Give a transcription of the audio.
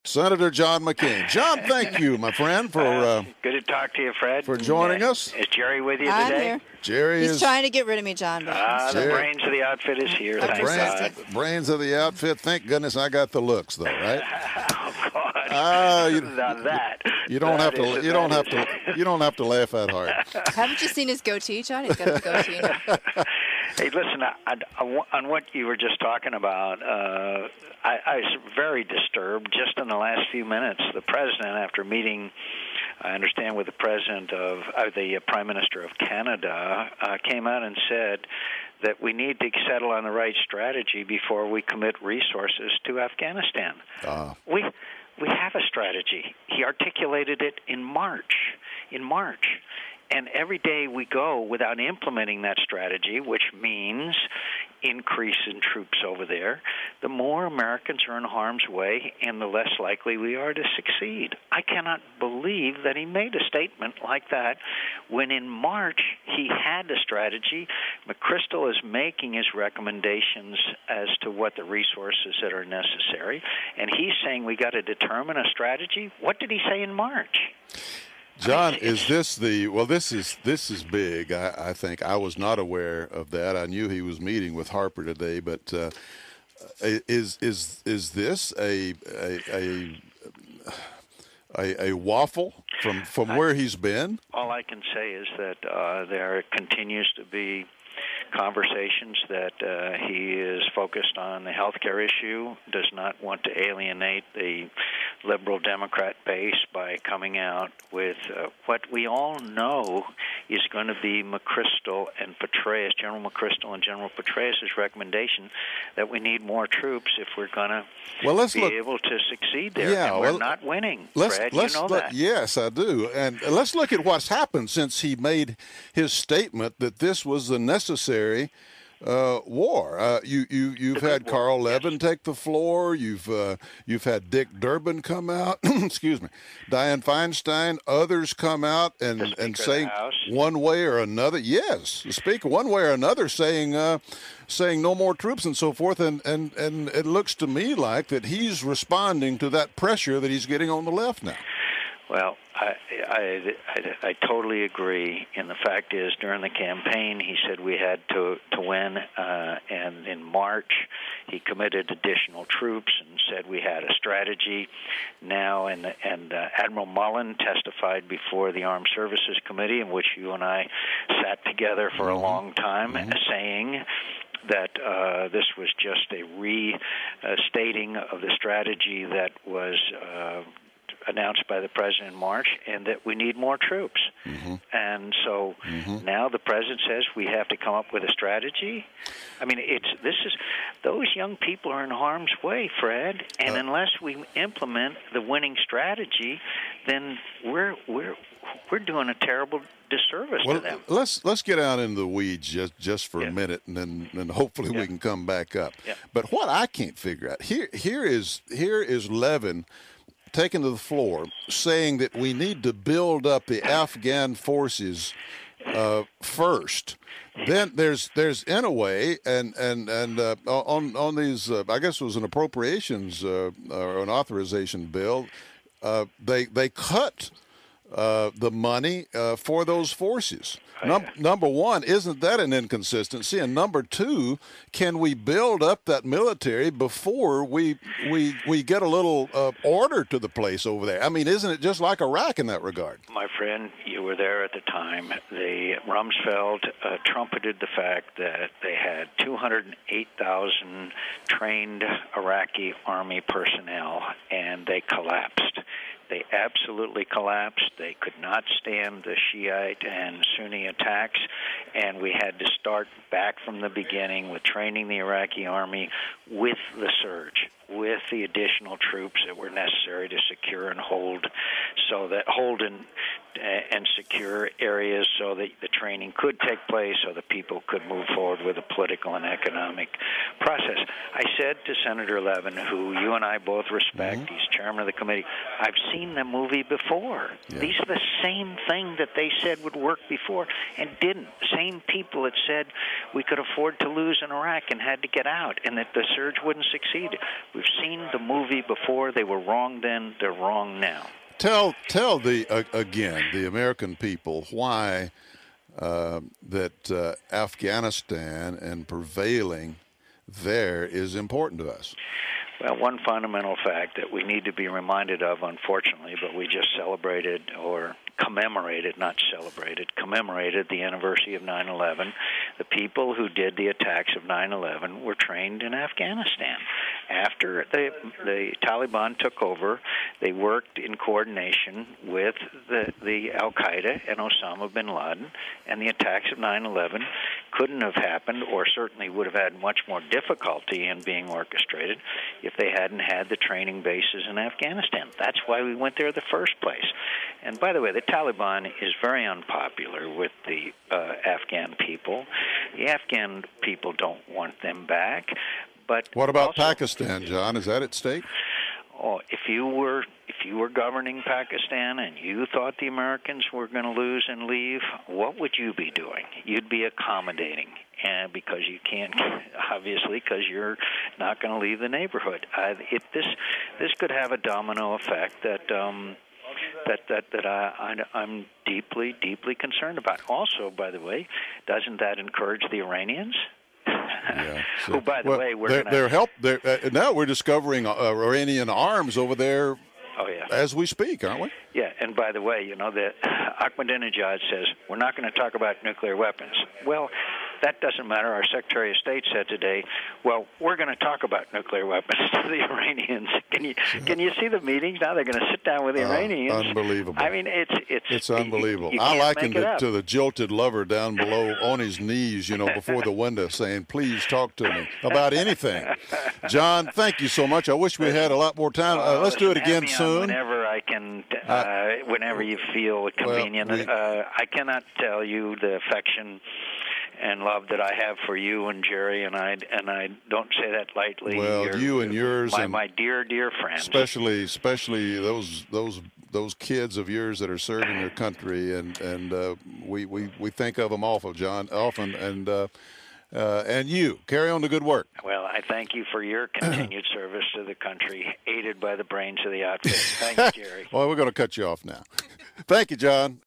Senator John McCain. John, thank you, my friend, for good to talk to you, Fred. for joining us. Is Jerry with you I'm today? here. Jerry He's is trying to get rid of me, John. But The brains of the outfit is here. The Thank God. brains of the outfit. Thank goodness I got the looks, though, right? Oh God! Now that you don't have to. You don't have to. You don't have to laugh that hard. Haven't you seen his goatee, John? He's got the goatee now. Hey, listen, on what you were just talking about, I was very disturbed just in the last few minutes. The president, after meeting, I understand, with the president of the Prime Minister of Canada, came out and said that we need to settle on the right strategy before we commit resources to Afghanistan. We have a strategy. He articulated it in March. And every day we go without implementing that strategy, which means increase in troops over there, the more Americans are in harm's way and the less likely we are to succeed. I cannot believe that he made a statement like that when in March he had a strategy. McChrystal is making his recommendations as to what the resources that are necessary, and he's saying we got to determine a strategy. What did he say in March? John, is this the this is big. I think I was not aware of that. I knew he was meeting with Harper today, but is this a waffle from where he's been? All I can say is that there continues to be conversations that he is focused on the health care issue, does not want to alienate the liberal Democrat base by coming out with what we all know is going to be McChrystal and Petraeus, General McChrystal and General Petraeus' recommendation that we need more troops if we're going to able to succeed there. Yeah, and we're not winning, Fred. You know that. Yes, I do. And let's look at what's happened since he made his statement that this was the necessary war. You've had Carl Levin take the floor. You've had Dick Durbin come out. Excuse me, Dianne Feinstein. Others come out and say one way or another. Yes, the Speaker, one way or another, saying no more troops and so forth. And it looks to me like that he's responding to that pressure that he's getting on the left now. Well, I totally agree. And the fact is, during the campaign, he said we had to win. And in March, he committed additional troops and said we had a strategy. Now, and Admiral Mullen testified before the Armed Services Committee, in which you and I sat together for a long time, saying that this was just a restating of the strategy that was announced by the president in March, and that we need more troops. And so now the president says we have to come up with a strategy. I mean, those young people are in harm's way, Fred, and unless we implement the winning strategy, then we're doing a terrible disservice to them. Let's get out into the weeds just for a minute, and then hopefully we can come back up. But what I can't figure out here is Levin taken to the floor, saying that we need to build up the Afghan forces first. Then there's Inouye and on these I guess it was an appropriations or an authorization bill. They cut the money for those forces. Number one, isn't that an inconsistency? And number two, can we build up that military before we get a little order to the place over there? I mean, isn't it just like Iraq in that regard? My friend, you were there at the time. Rumsfeld trumpeted the fact that they had 208,000 trained Iraqi army personnel, and they collapsed. They absolutely collapsed. They could not stand the Shiite and Sunni attacks, and we had to start back from the beginning with training the Iraqi army with the surge, with the additional troops that were necessary to secure and hold and secure areas so that the training could take place, so that people could move forward with a political and economic process. I said to Senator Levin, who you and I both respect, he's chairman of the committee, I've seen the movie before. Yeah. These are the same thing that they said would work before and didn't. Same people that said we could afford to lose in Iraq and had to get out, and that the surge wouldn't succeed. We've seen the movie before. They were wrong then. They're wrong now. Tell again the American people why that Afghanistan and prevailing there is important to us. Well, one fundamental fact that we need to be reminded of, unfortunately, but we just celebrated or commemorated, not celebrated, commemorated the anniversary of 9/11. The people who did the attacks of 9/11 were trained in Afghanistan. After the Taliban took over, they worked in coordination with the Al-Qaeda and Osama bin Laden, and the attacks of 9/11 couldn't have happened, or certainly would have had much more difficulty in being orchestrated, if they hadn't had the training bases in Afghanistan. That's why we went there in the first place. And by the way, the Taliban is very unpopular with the Afghan people. The Afghan people don't want them back. But what about also, Pakistan, John? Is that at stake? Oh, if you were governing Pakistan and you thought the Americans were going to lose and leave, what would you be doing? You'd be accommodating, and because you can't, obviously, because you're not going to leave the neighborhood. This could have a domino effect that I'm deeply, deeply concerned about. Also, by the way, doesn't that encourage the Iranians? Yeah, so, who, by the way, now we're discovering Iranian arms over there. Oh, yeah. As we speak, aren't we? Yeah, and by the way, that Ahmadinejad says we're not going to talk about nuclear weapons. Well, that doesn't matter. Our Secretary of State said today, well, we're going to talk about nuclear weapons to the Iranians. Can you see the meetings now? They're going to sit down with the Iranians. Unbelievable. I mean, it's unbelievable. You I likened it to the jilted lover down below on his knees, before the window, saying, "Please talk to me about anything." John, thank you so much. I wish we had a lot more time. Let's do it again soon. Whenever I can, whenever you feel convenient. I cannot tell you the affection and love that I have for you and Jerry, and I don't say that lightly. Well, you and yours, my dear friends, especially those kids of yours that are serving their country, and we think of them often, and you carry on the good work. Well, I thank you for your continued service to the country, aided by the brains of the outfit. Thank you, Jerry. Well, we're going to cut you off now. Thank you, John.